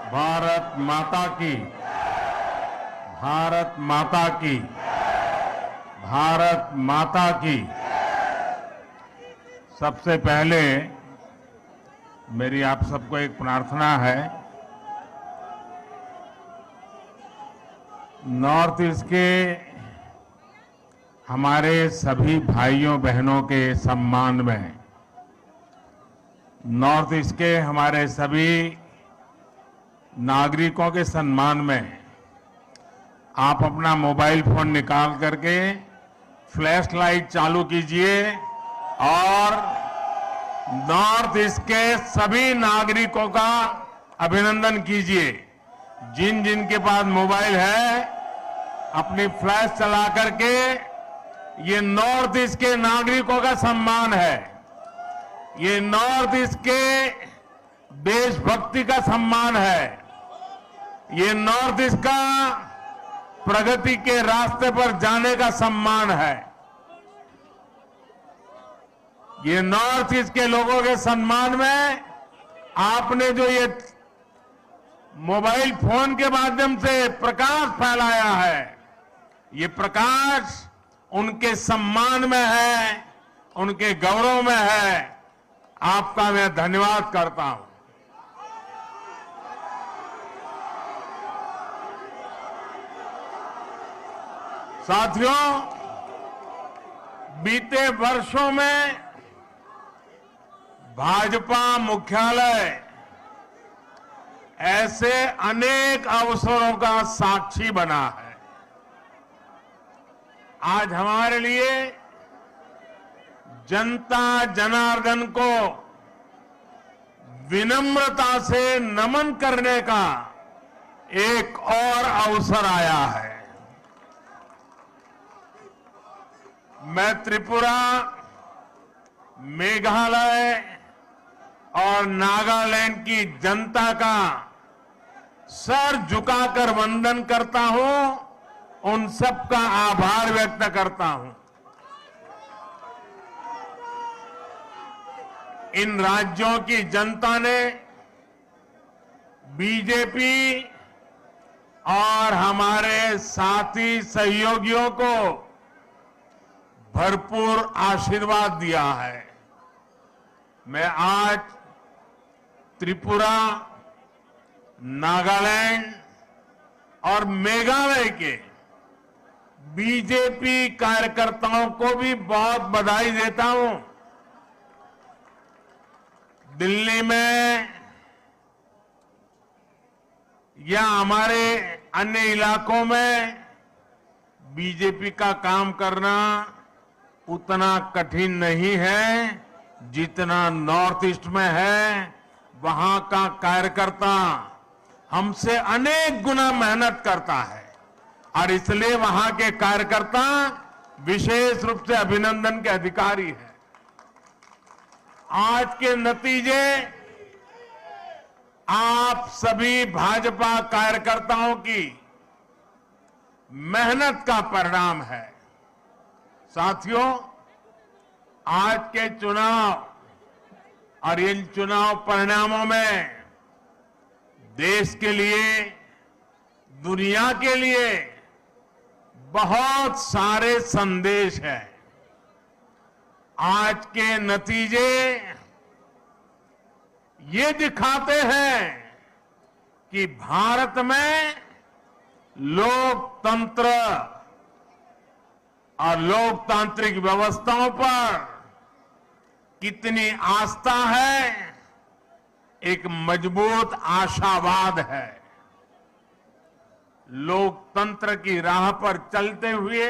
भारत माता की, भारत माता की, भारत माता की। सबसे पहले मेरी आप सबको एक प्रार्थना है। नॉर्थ ईस्ट के हमारे सभी भाइयों बहनों के सम्मान में, नॉर्थ ईस्ट के हमारे सभी नागरिकों के सम्मान में आप अपना मोबाइल फोन निकाल करके फ्लैश लाइट चालू कीजिए और नॉर्थ ईस्ट के सभी नागरिकों का अभिनंदन कीजिए। जिन जिन के पास मोबाइल है अपनी फ्लैश चला करके, ये नॉर्थ ईस्ट के नागरिकों का सम्मान है, ये नॉर्थ ईस्ट के देशभक्ति का सम्मान है, ये नॉर्थ ईस्ट का प्रगति के रास्ते पर जाने का सम्मान है। ये नॉर्थ ईस्ट के लोगों के सम्मान में आपने जो ये मोबाइल फोन के माध्यम से प्रकाश फैलाया है, ये प्रकाश उनके सम्मान में है, उनके गौरव में है। आपका मैं धन्यवाद करता हूं। साथियों, बीते वर्षों में भाजपा मुख्यालय ऐसे अनेक अवसरों का साक्षी बना है। आज हमारे लिए जनता जनार्दन को विनम्रता से नमन करने का एक और अवसर आया है। मैं त्रिपुरा, मेघालय और नागालैंड की जनता का सर झुकाकर वंदन करता हूं, उन सबका आभार व्यक्त करता हूं। इन राज्यों की जनता ने बीजेपी और हमारे साथी सहयोगियों को भरपूर आशीर्वाद दिया है। मैं आज त्रिपुरा, नागालैंड और मेघालय के बीजेपी कार्यकर्ताओं को भी बहुत बधाई देता हूं। दिल्ली में या हमारे अन्य इलाकों में बीजेपी का काम करना उतना कठिन नहीं है जितना नॉर्थ ईस्ट में है। वहां का कार्यकर्ता हमसे अनेक गुना मेहनत करता है और इसलिए वहां के कार्यकर्ता विशेष रूप से अभिनंदन के अधिकारी हैं। आज के नतीजे आप सभी भाजपा कार्यकर्ताओं की मेहनत का परिणाम है। साथियों, आज के चुनाव और इन चुनाव परिणामों में देश के लिए, दुनिया के लिए बहुत सारे संदेश हैं। आज के नतीजे ये दिखाते हैं कि भारत में लोकतंत्र और लोकतांत्रिक व्यवस्थाओं पर कितनी आस्था है, एक मजबूत आशावाद है। लोकतंत्र की राह पर चलते हुए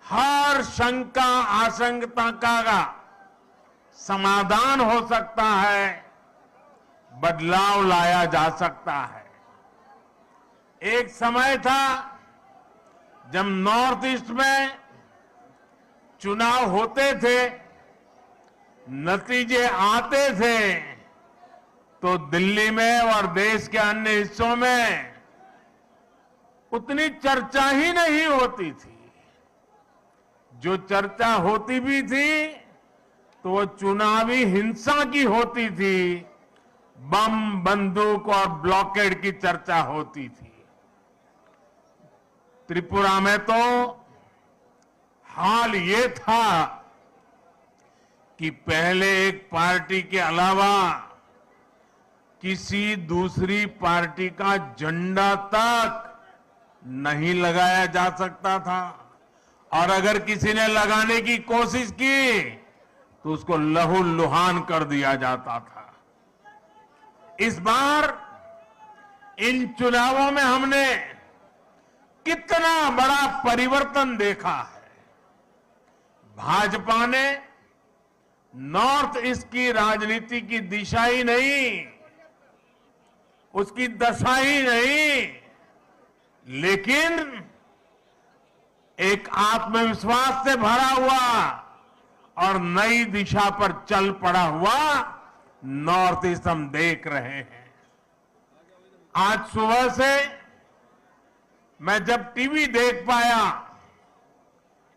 हर शंका आशंका का समाधान हो सकता है, बदलाव लाया जा सकता है। एक समय था जब नॉर्थ ईस्ट में चुनाव होते थे, नतीजे आते थे, तो दिल्ली में और देश के अन्य हिस्सों में उतनी चर्चा ही नहीं होती थी। जो चर्चा होती भी थी तो वो चुनावी हिंसा की होती थी, बम, बंदूक और ब्लॉकेड की चर्चा होती थी। त्रिपुरा में तो हाल ये था कि पहले एक पार्टी के अलावा किसी दूसरी पार्टी का झंडा तक नहीं लगाया जा सकता था, और अगर किसी ने लगाने की कोशिश की तो उसको लहूलुहान कर दिया जाता था। इस बार इन चुनावों में हमने कितना बड़ा परिवर्तन देखा है। भाजपा ने नॉर्थ ईस्ट की राजनीति की दिशा ही नहीं, उसकी दशा ही नहीं, लेकिन एक आत्मविश्वास से भरा हुआ और नई दिशा पर चल पड़ा हुआ नॉर्थ ईस्ट हम देख रहे हैं। आज सुबह से मैं जब टीवी देख पाया,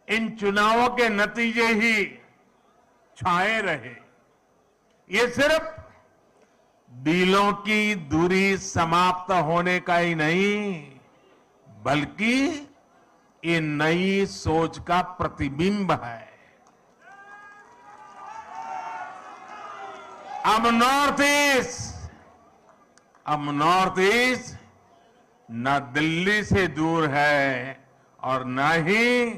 इन चुनावों के नतीजे ही छाए रहे। ये सिर्फ दिलों की दूरी समाप्त होने का ही नहीं, बल्कि ये नई सोच का प्रतिबिंब है। अब नॉर्थ ईस्ट न दिल्ली से दूर है और न ही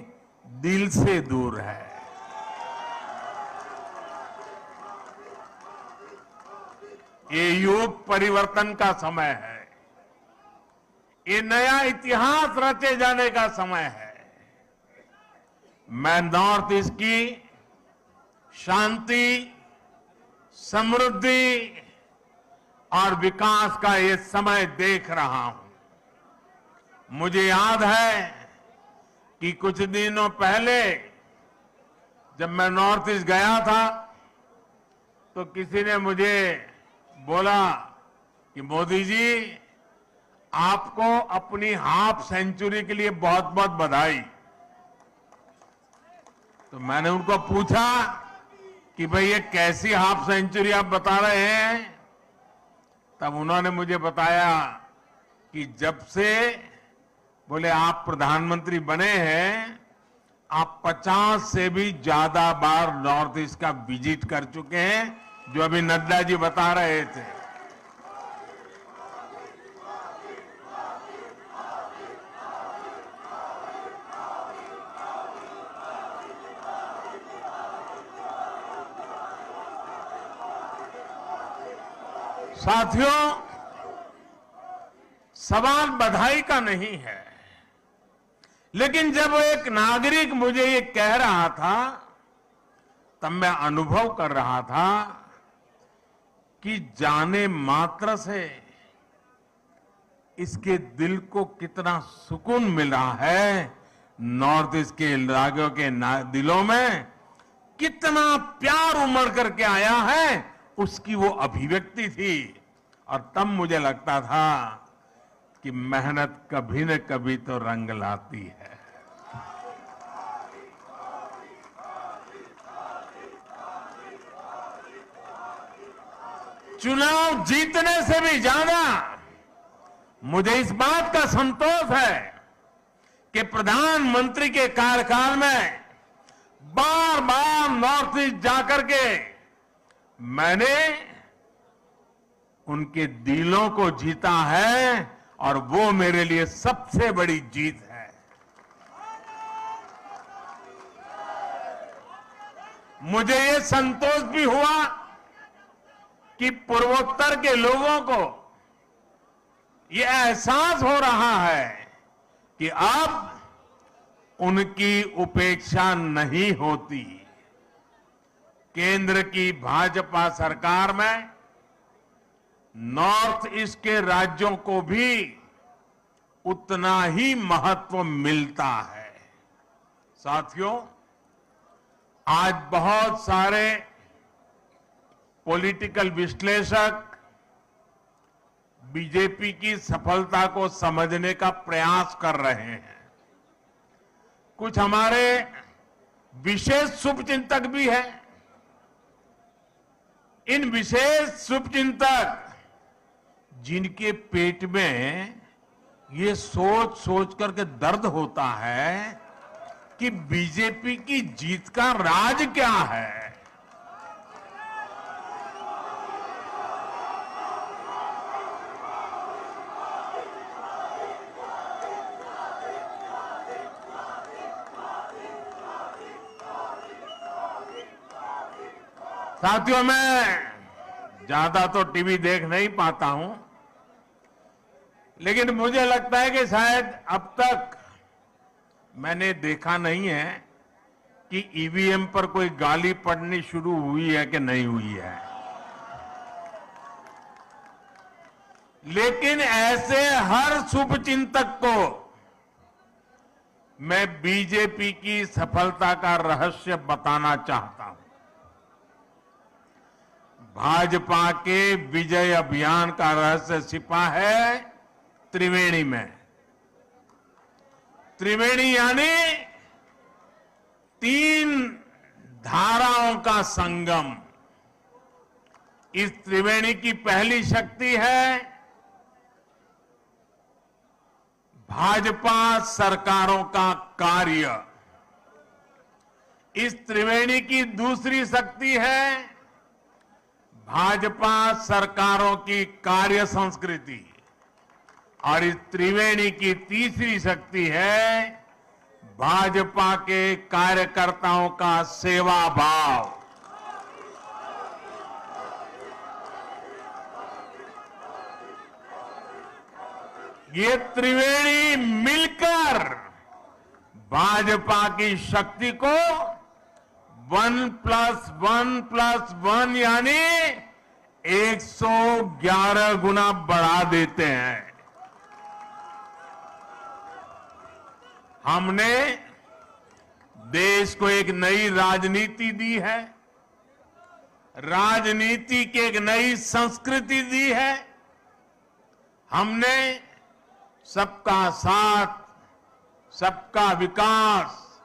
दिल से दूर है। ये युग परिवर्तन का समय है। ये नया इतिहास रचे जाने का समय है। मैं नॉर्थ ईस्ट की शांति, समृद्धि और विकास का ये समय देख रहा हूं। मुझे याद है कि कुछ दिनों पहले जब मैं नॉर्थ ईस्ट गया था तो किसी ने मुझे बोला कि मोदी जी, आपको अपनी हाफ सेंचुरी के लिए बहुत बहुत बधाई। तो मैंने उनको पूछा कि भाई ये कैसी हाफ सेंचुरी आप बता रहे हैं? तब उन्होंने मुझे बताया कि जब से बोले आप प्रधानमंत्री बने हैं, आप 50 से भी ज्यादा बार नॉर्थ ईस्ट का विजिट कर चुके हैं, जो अभी नड्डा जी बता रहे थे। साथियों, सवाल बधाई का नहीं है, लेकिन जब एक नागरिक मुझे ये कह रहा था तब मैं अनुभव कर रहा था कि जाने मात्र से इसके दिल को कितना सुकून मिला है। नॉर्थ ईस्ट के राज्यों के दिलों में कितना प्यार उमड़ करके आया है, उसकी वो अभिव्यक्ति थी। और तब मुझे लगता था कि मेहनत कभी न कभी तो रंग लाती है। चुनाव जीतने से भी ज्यादा मुझे इस बात का संतोष है कि प्रधानमंत्री के कार्यकाल में बार बार नॉर्थ ईस्ट जाकर के मैंने उनके दिलों को जीता है, और वो मेरे लिए सबसे बड़ी जीत है। मुझे ये संतोष भी हुआ कि पूर्वोत्तर के लोगों को ये एहसास हो रहा है कि अब उनकी उपेक्षा नहीं होती। केंद्र की भाजपा सरकार में नॉर्थ ईस्ट के राज्यों को भी उतना ही महत्व मिलता है। साथियों, आज बहुत सारे पॉलिटिकल विश्लेषक बीजेपी की सफलता को समझने का प्रयास कर रहे हैं। कुछ हमारे विशेष शुभचिंतक भी हैं। इन विशेष शुभचिंतक जिनके पेट में ये सोच सोच करके दर्द होता है कि बीजेपी की जीत का राज क्या है। साथियों, मैं ज्यादा तो टीवी देख नहीं पाता हूं, लेकिन मुझे लगता है कि शायद अब तक मैंने देखा नहीं है कि ईवीएम पर कोई गाली पड़नी शुरू हुई है कि नहीं हुई है। लेकिन ऐसे हर शुभचिंतक को मैं बीजेपी की सफलता का रहस्य बताना चाहता हूं। भाजपा के विजय अभियान का रहस्य छिपा है त्रिवेणी में। त्रिवेणी यानी 3 धाराओं का संगम। इस त्रिवेणी की पहली शक्ति है भाजपा सरकारों का कार्य। इस त्रिवेणी की दूसरी शक्ति है भाजपा सरकारों की कार्य संस्कृति, और इस त्रिवेणी की तीसरी शक्ति है भाजपा के कार्यकर्ताओं का सेवा भाव। ये त्रिवेणी मिलकर भाजपा की शक्ति को 1+1+1 यानी 111 गुना बढ़ा देते हैं। हमने देश को एक नई राजनीति दी है, राजनीति की एक नई संस्कृति दी है। हमने सबका साथ, सबका विकास,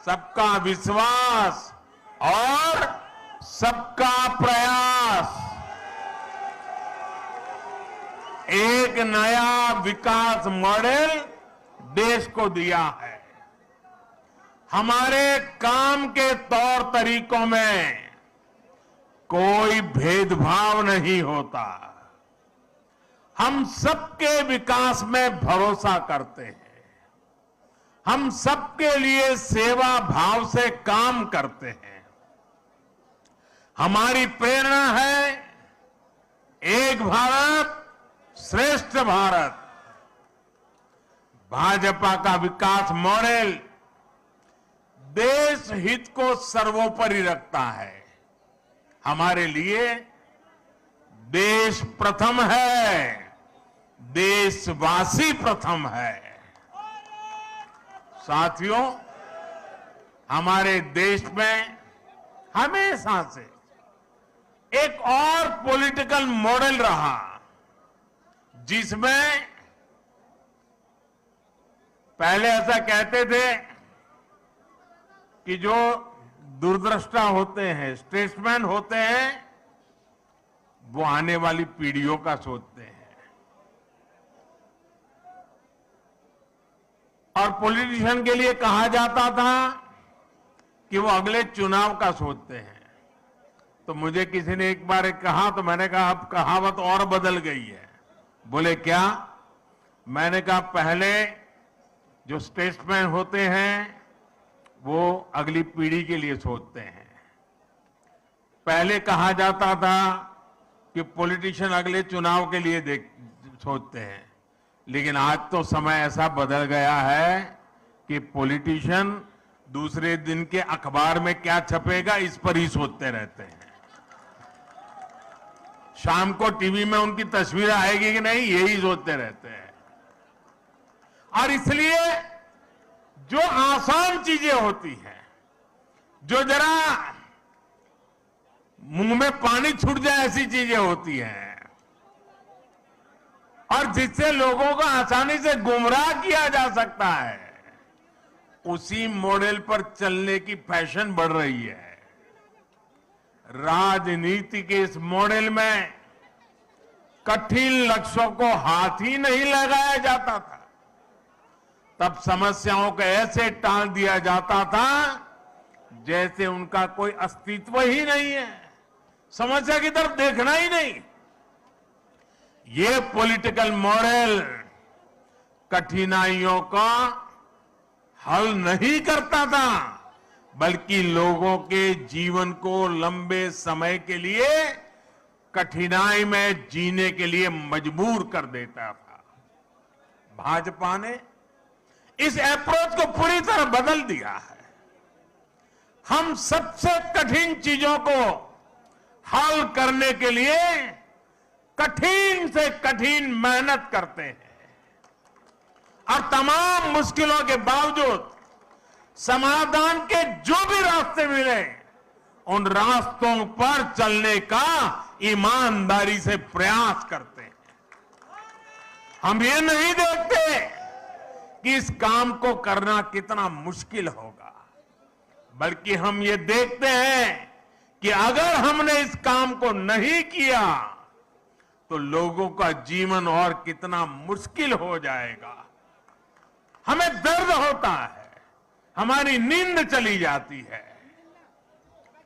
सबका विश्वास और सबका प्रयास, एक नया विकास मॉडल देश को दिया है। हमारे काम के तौर तरीकों में कोई भेदभाव नहीं होता। हम सबके विकास में भरोसा करते हैं। हम सबके लिए सेवा भाव से काम करते हैं। हमारी प्रेरणा है एक भारत श्रेष्ठ भारत। भाजपा का विकास मॉडल देश हित को सर्वोपरि रखता है। हमारे लिए देश प्रथम है, देशवासी प्रथम है। साथियों, हमारे देश में हमेशा से एक और पॉलिटिकल मॉडल रहा जिसमें पहले ऐसा कहते थे कि जो दूरदृष्टा होते हैं, स्टेट्समैन होते हैं, वो आने वाली पीढ़ियों का सोचते हैं, और पॉलिटिशियन के लिए कहा जाता था कि वो अगले चुनाव का सोचते हैं। तो मुझे किसी ने एक बार कहा, तो मैंने कहा अब कहावत और बदल गई है। बोले क्या? मैंने कहा पहले जो स्टेट्समैन होते हैं वो अगली पीढ़ी के लिए सोचते हैं। पहले कहा जाता था कि पॉलिटिशियन अगले चुनाव के लिए सोचते हैं, लेकिन आज तो समय ऐसा बदल गया है कि पॉलिटिशियन दूसरे दिन के अखबार में क्या छपेगा इस पर ही सोचते रहते हैं। शाम को टीवी में उनकी तस्वीर आएगी कि नहीं, यही सोचते रहते हैं। और इसलिए जो आसान चीजें होती हैं, जो जरा मुंह में पानी छूट जाए ऐसी चीजें होती हैं, और जिससे लोगों को आसानी से गुमराह किया जा सकता है, उसी मॉडल पर चलने की फैशन बढ़ रही है। राजनीति के इस मॉडल में कठिन लक्ष्यों को हाथ ही नहीं लगाया जाता था, तब समस्याओं को ऐसे टाल दिया जाता था जैसे उनका कोई अस्तित्व ही नहीं है, समस्या की तरफ देखना ही नहीं। ये पॉलिटिकल मॉडल कठिनाइयों का हल नहीं करता था, बल्कि लोगों के जीवन को लंबे समय के लिए कठिनाई में जीने के लिए मजबूर कर देता था। भाजपा ने इस अप्रोच को पूरी तरह बदल दिया है। हम सबसे कठिन चीजों को हल करने के लिए कठिन से कठिन मेहनत करते हैं और तमाम मुश्किलों के बावजूद समाधान के जो भी रास्ते मिले उन रास्तों पर चलने का ईमानदारी से प्रयास करते हैं। हम ये नहीं देखते कि इस काम को करना कितना मुश्किल होगा, बल्कि हम ये देखते हैं कि अगर हमने इस काम को नहीं किया तो लोगों का जीवन और कितना मुश्किल हो जाएगा। हमें दर्द होता है, हमारी नींद चली जाती है।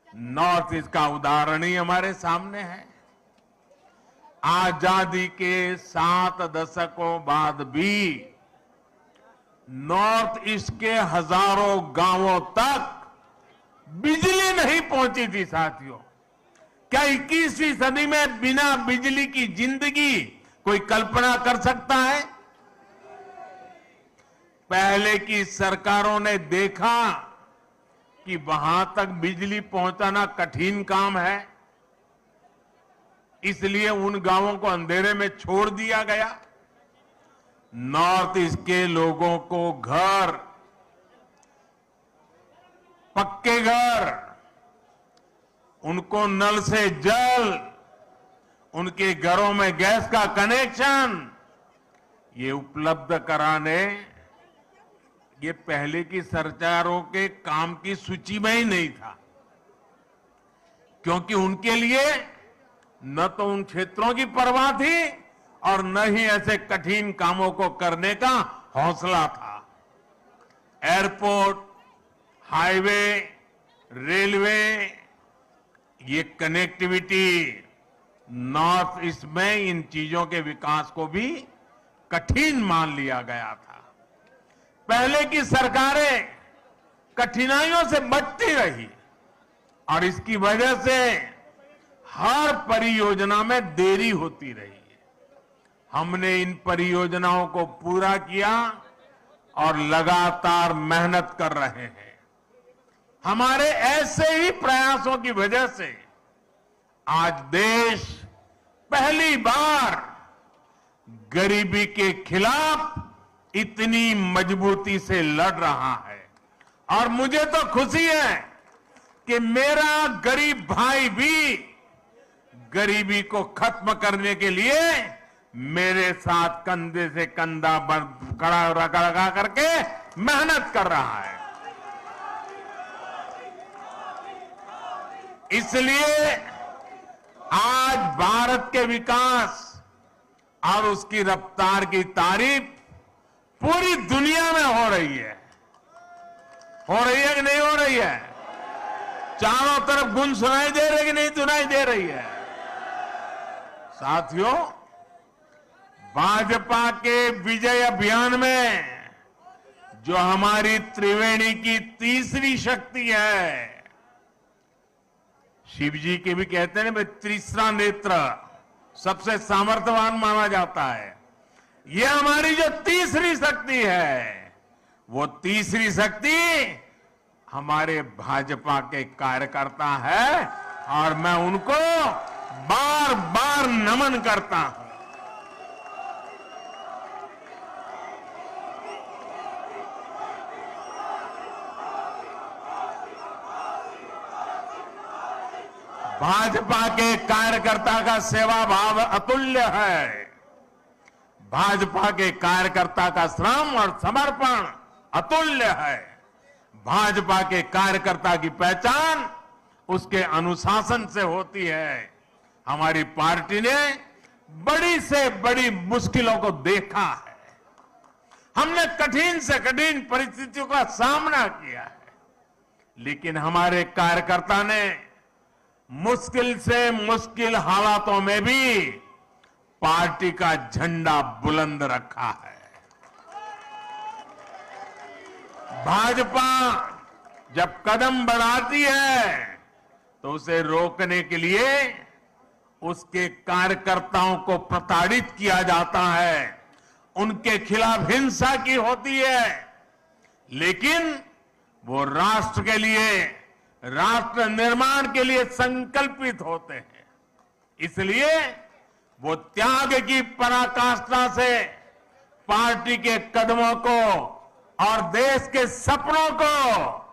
नॉर्थ ईस्ट का उदाहरण ही हमारे सामने है। आजादी के 7 दशकों बाद भी नॉर्थ ईस्ट के हजारों गांवों तक बिजली नहीं पहुंची थी साथियों। क्या 21वीं सदी में बिना बिजली की जिंदगी कोई कल्पना कर सकता है? पहले की सरकारों ने देखा कि वहां तक बिजली पहुंचाना कठिन काम है, इसलिए उन गांवों को अंधेरे में छोड़ दिया गया। नॉर्थ ईस्ट के लोगों को घर, पक्के घर, उनको नल से जल, उनके घरों में गैस का कनेक्शन ये उपलब्ध कराने ये पहले की सरकारों के काम की सूची में ही नहीं था, क्योंकि उनके लिए न तो उन क्षेत्रों की परवाह थी और न ही ऐसे कठिन कामों को करने का हौसला था। एयरपोर्ट, हाईवे, रेलवे, ये कनेक्टिविटी नॉर्थ ईस्ट में इन चीजों के विकास को भी कठिन मान लिया गया था। पहले की सरकारें कठिनाइयों से बचती रही और इसकी वजह से हर परियोजना में देरी होती रही। हमने इन परियोजनाओं को पूरा किया और लगातार मेहनत कर रहे हैं। हमारे ऐसे ही प्रयासों की वजह से आज देश पहली बार गरीबी के खिलाफ इतनी मजबूती से लड़ रहा है। और मुझे तो खुशी है कि मेरा गरीब भाई भी गरीबी को खत्म करने के लिए मेरे साथ कंधे से कंधा खड़ा लगा करके मेहनत कर रहा है। इसलिए आज भारत के विकास और उसकी रफ्तार की तारीफ पूरी दुनिया में हो रही है। हो रही है कि नहीं हो रही है? चारों तरफ गूंज सुनाई दे रही है कि नहीं सुनाई दे रही है? साथियों, भाजपा के विजय अभियान में जो हमारी त्रिवेणी की तीसरी शक्ति है, शिव जी के भी कहते हैं ना, तीसरा नेत्र सबसे सामर्थ्यवान माना जाता है। ये हमारी जो तीसरी शक्ति है, वो तीसरी शक्ति हमारे भाजपा के कार्यकर्ता है और मैं उनको बार बार नमन करता हूं। भाजपा के कार्यकर्ता का सेवा भाव अतुल्य है। भाजपा के कार्यकर्ता का श्रम और समर्पण अतुल्य है। भाजपा के कार्यकर्ता की पहचान उसके अनुशासन से होती है। हमारी पार्टी ने बड़ी से बड़ी मुश्किलों को देखा है। हमने कठिन से कठिन परिस्थितियों का सामना किया है, लेकिन हमारे कार्यकर्ता ने मुश्किल से मुश्किल हालातों में भी पार्टी का झंडा बुलंद रखा है। भाजपा जब कदम बढ़ाती है तो उसे रोकने के लिए उसके कार्यकर्ताओं को प्रताड़ित किया जाता है, उनके खिलाफ हिंसा की होती है, लेकिन वो राष्ट्र के लिए, राष्ट्र निर्माण के लिए संकल्पित होते हैं। इसलिए वो त्याग की पराकाष्ठा से पार्टी के कदमों को और देश के सपनों को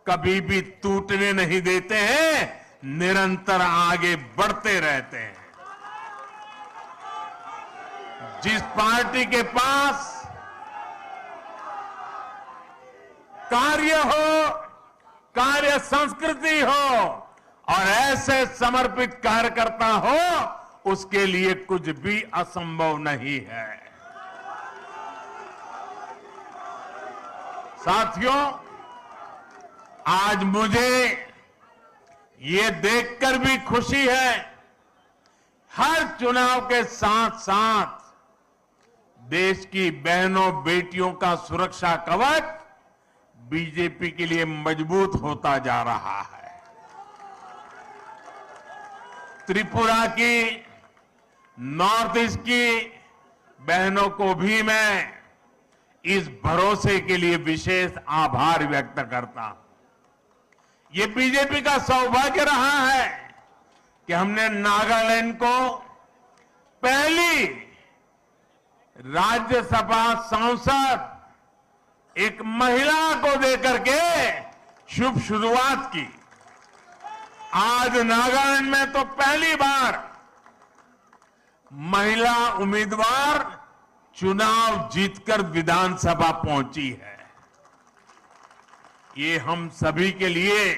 कभी भी टूटने नहीं देते हैं, निरंतर आगे बढ़ते रहते हैं। जिस पार्टी के पास कार्य हो, कार्य संस्कृति हो और ऐसे समर्पित कार्यकर्ता हो, उसके लिए कुछ भी असंभव नहीं है। साथियों, आज मुझे ये देखकर भी खुशी है, हर चुनाव के साथ साथ देश की बहनों बेटियों का सुरक्षा कवच बीजेपी के लिए मजबूत होता जा रहा है। त्रिपुरा की, नॉर्थ ईस्ट की बहनों को भी मैं इस भरोसे के लिए विशेष आभार व्यक्त करता हूं। ये बीजेपी का सौभाग्य रहा है कि हमने नागालैंड को पहली राज्यसभा सांसद एक महिला को देकर के शुभ शुरुआत की। आज नागालैंड में तो पहली बार महिला उम्मीदवार चुनाव जीतकर विधानसभा पहुंची है। ये हम सभी के लिए,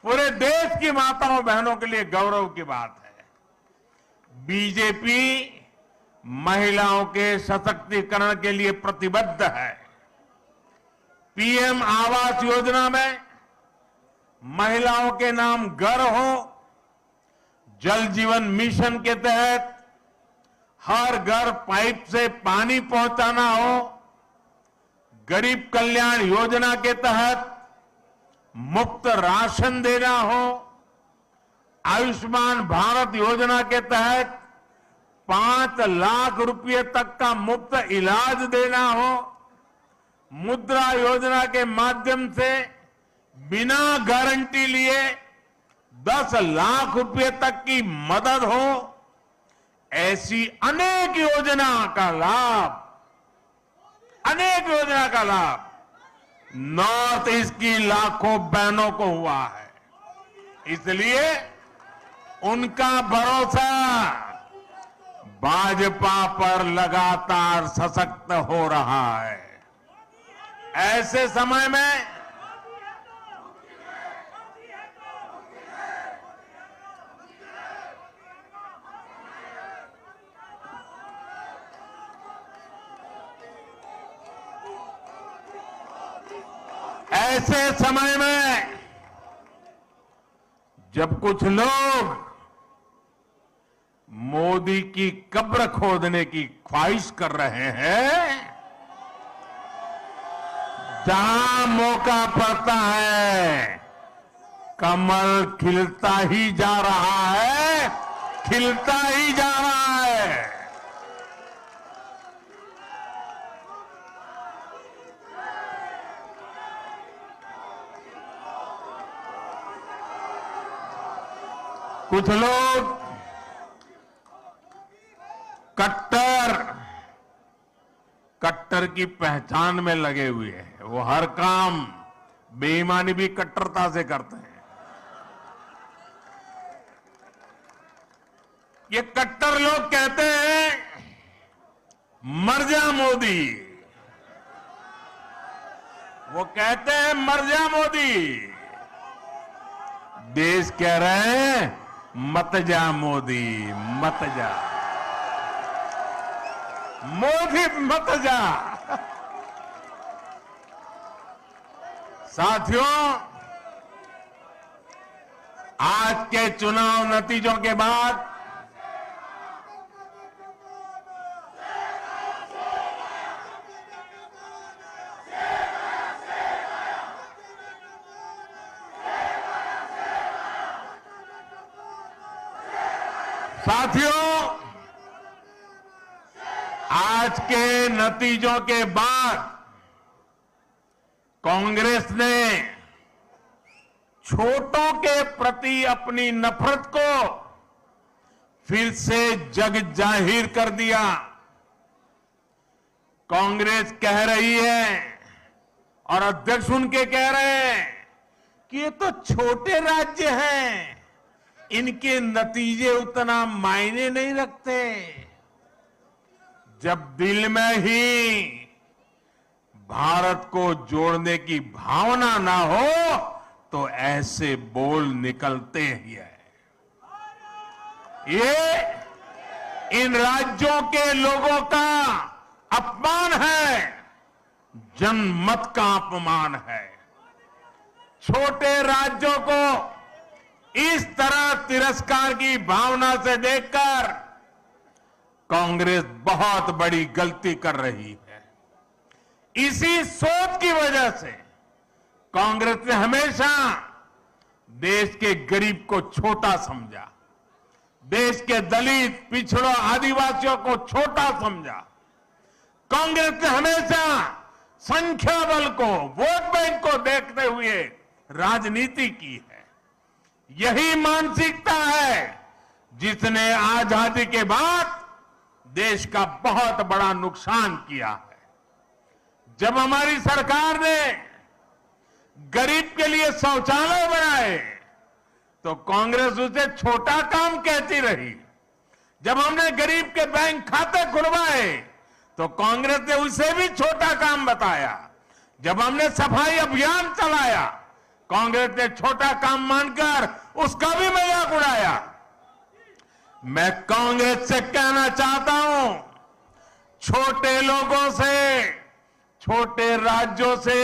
पूरे देश की माताओं बहनों के लिए गौरव की बात है। बीजेपी महिलाओं के सशक्तिकरण के लिए प्रतिबद्ध है। पीएम आवास योजना में महिलाओं के नाम घर हो, जल जीवन मिशन के तहत हर घर पाइप से पानी पहुंचाना हो, गरीब कल्याण योजना के तहत मुफ्त राशन देना हो, आयुष्मान भारत योजना के तहत 5 लाख रुपए तक का मुफ्त इलाज देना हो, मुद्रा योजना के माध्यम से बिना गारंटी लिए 10 लाख रुपए तक की मदद हो, ऐसी अनेक योजना का लाभ नॉर्थ ईस्ट की लाखों बहनों को हुआ है। इसलिए उनका भरोसा भाजपा पर लगातार सशक्त हो रहा है। ऐसे समय में जब कुछ लोग मोदी की कब्र खोदने की ख्वाहिश कर रहे हैं, जहां मौका पड़ता है कमल खिलता ही जा रहा है, खिलता ही जा रहा है। कुछ लोग कट्टर की पहचान में लगे हुए हैं। वो हर काम बेईमानी भी कट्टरता से करते हैं। ये कट्टर लोग कहते हैं मर जा मोदी, वो कहते हैं मर जा मोदी। देश कह रहे हैं मत जा मोदी, मत जा। मोदी मत जा। साथियों, आज के चुनाव नतीजों के बाद आज के नतीजों के बाद कांग्रेस ने छोटों के प्रति अपनी नफरत को फिर से जग जाहिर कर दिया। कांग्रेस कह रही है और अध्यक्ष उनके कह रहे हैं कि ये तो छोटे राज्य हैं, इनके नतीजे उतना मायने नहीं रखते। जब दिल में ही भारत को जोड़ने की भावना ना हो तो ऐसे बोल निकलते ही है। ये इन राज्यों के लोगों का अपमान है, जनमत का अपमान है। छोटे राज्यों को इस तरह तिरस्कार की भावना से देखकर कांग्रेस बहुत बड़ी गलती कर रही है। इसी सोच की वजह से कांग्रेस ने हमेशा देश के गरीब को छोटा समझा, देश के दलित, पिछड़ों, आदिवासियों को छोटा समझा। कांग्रेस ने हमेशा संख्या बल को, वोट बैंक को देखते हुए राजनीति की है। यही मानसिकता है जिसने आजादी के बाद देश का बहुत बड़ा नुकसान किया है। जब हमारी सरकार ने गरीब के लिए शौचालय बनाए तो कांग्रेस उसे छोटा काम कहती रही। जब हमने गरीब के बैंक खाते खुलवाए तो कांग्रेस ने उसे भी छोटा काम बताया। जब हमने सफाई अभियान चलाया, कांग्रेस ने छोटा काम मानकर उसका भी मजाक उड़ाया। मैं कांग्रेस से कहना चाहता हूं, छोटे लोगों से, छोटे राज्यों से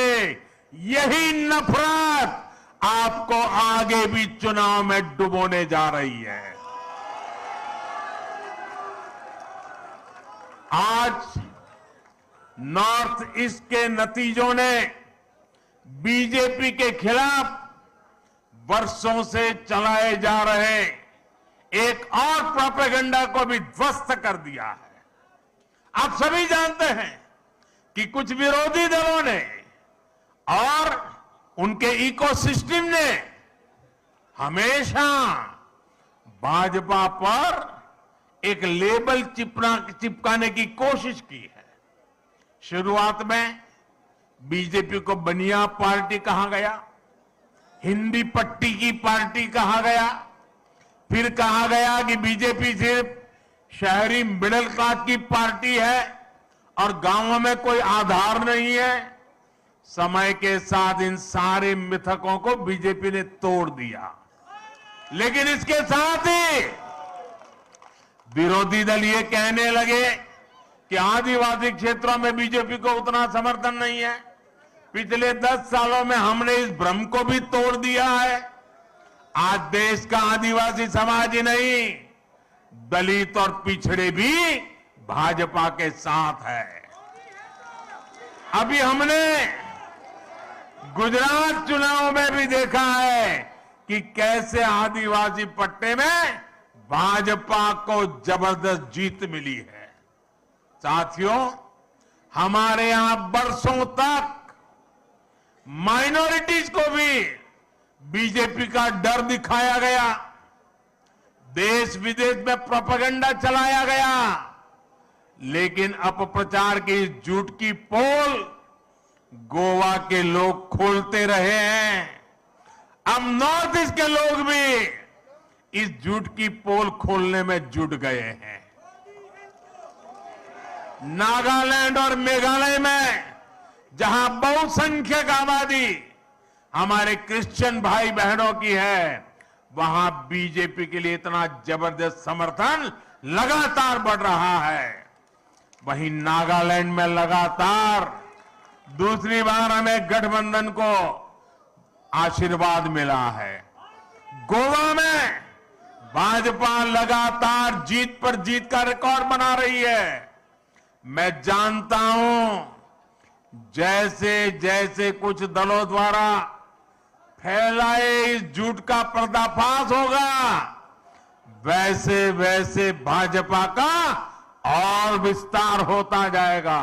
यही नफरत आपको आगे भी चुनाव में डुबोने जा रही है। आज नॉर्थ ईस्ट के नतीजों ने बीजेपी के खिलाफ वर्षों से चलाए जा रहे एक और प्रोपेगेंडा को भी ध्वस्त कर दिया है। आप सभी जानते हैं कि कुछ विरोधी दलों ने और उनके इकोसिस्टम ने हमेशा भाजपा पर एक लेबल चिपकाने की कोशिश की है। शुरुआत में बीजेपी को बनिया पार्टी कहा गया, हिंदी पट्टी की पार्टी कहा गया, फिर कहा गया कि बीजेपी सिर्फ शहरी मिडिल क्लास की पार्टी है और गांवों में कोई आधार नहीं है। समय के साथ इन सारे मिथकों को बीजेपी ने तोड़ दिया, लेकिन इसके साथ ही विरोधी दल ये कहने लगे कि आदिवासी क्षेत्रों में बीजेपी को उतना समर्थन नहीं है। पिछले 10 सालों में हमने इस भ्रम को भी तोड़ दिया है। आज देश का आदिवासी समाज ही नहीं, दलित और पिछड़े भी भाजपा के साथ है। अभी हमने गुजरात चुनाव में भी देखा है कि कैसे आदिवासी पट्टे में भाजपा को जबरदस्त जीत मिली है। साथियों, हमारे यहां बरसों तक माइनॉरिटीज को भी बीजेपी का डर दिखाया गया, देश विदेश में प्रोपेगेंडा चलाया गया, लेकिन अपप्रचार की इस झूठ की पोल गोवा के लोग खोलते रहे हैं। अब नॉर्थ ईस्ट के लोग भी इस झूठ की पोल खोलने में जुट गए हैं। नागालैंड और मेघालय में जहां बहुसंख्यक आबादी हमारे क्रिश्चियन भाई बहनों की है, वहां बीजेपी के लिए इतना जबरदस्त समर्थन लगातार बढ़ रहा है। वहीं नागालैंड में लगातार दूसरी बार हमें गठबंधन को आशीर्वाद मिला है। गोवा में भाजपा लगातार जीत पर जीत का रिकॉर्ड बना रही है। मैं जानता हूं जैसे जैसे कुछ दलों द्वारा फैलाए इस झूठ का पर्दाफाश होगा, वैसे वैसे भाजपा का और विस्तार होता जाएगा।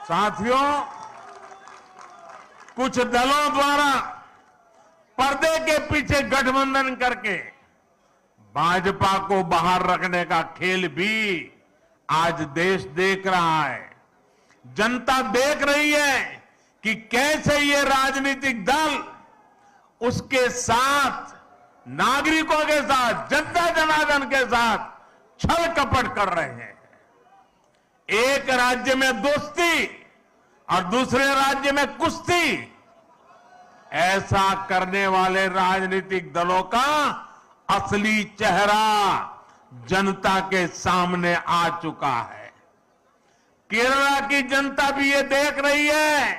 साथियों, कुछ दलों द्वारा पर्दे के पीछे गठबंधन करके भाजपा को बाहर रखने का खेल भी आज देश देख रहा है। जनता देख रही है कि कैसे ये राजनीतिक दल उसके साथ, नागरिकों के साथ, जनता जनार्दन के साथ छल कपट कर रहे हैं। एक राज्य में दोस्ती और दूसरे राज्य में कुश्ती, ऐसा करने वाले राजनीतिक दलों का असली चेहरा जनता के सामने आ चुका है। केरला की जनता भी ये देख रही है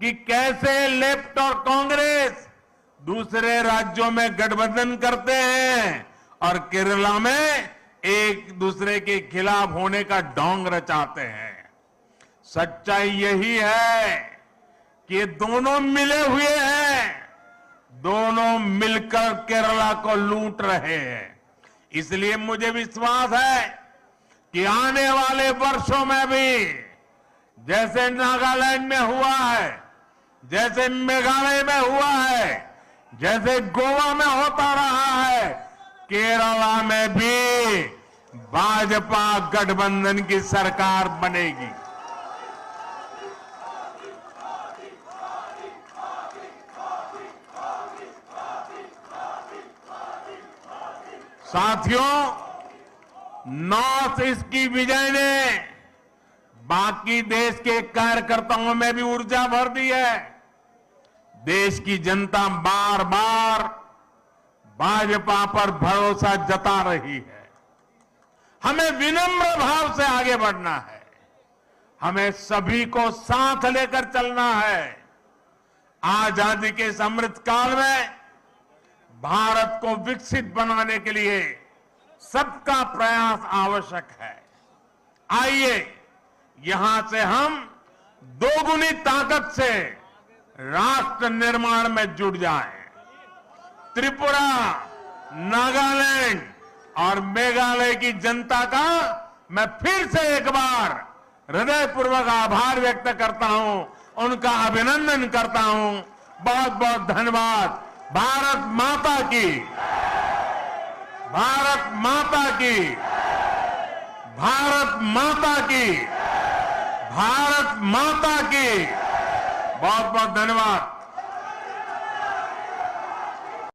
कि कैसे लेफ्ट और कांग्रेस दूसरे राज्यों में गठबंधन करते हैं और केरला में एक दूसरे के खिलाफ होने का ढोंग रचाते हैं। सच्चाई यही है कि ये दोनों मिले हुए हैं, दोनों मिलकर केरला को लूट रहे हैं। इसलिए मुझे विश्वास है कि आने वाले वर्षों में भी जैसे नागालैंड में हुआ है, जैसे मेघालय में हुआ है, जैसे गोवा में होता रहा है, केरला में भी भाजपा गठबंधन की सरकार बनेगी। साथियों, नॉर्थ ईस्ट की विजय ने बाकी देश के कार्यकर्ताओं में भी ऊर्जा भर दी है। देश की जनता बार बार भाजपा पर भरोसा जता रही है। हमें विनम्र भाव से आगे बढ़ना है। हमें सभी को साथ लेकर चलना है। आजादी के इस अमृत काल में भारत को विकसित बनाने के लिए सबका प्रयास आवश्यक है। आइए यहां से हम दोगुनी ताकत से राष्ट्र निर्माण में जुट जाएं। त्रिपुरा, नागालैंड और मेघालय की जनता का मैं फिर से एक बार हृदयपूर्वक आभार व्यक्त करता हूं, उनका अभिनंदन करता हूं। बहुत बहुत धन्यवाद। भारत माता की, भारत माता की, भारत माता की, भारत माता की। बहुत बहुत धन्यवाद।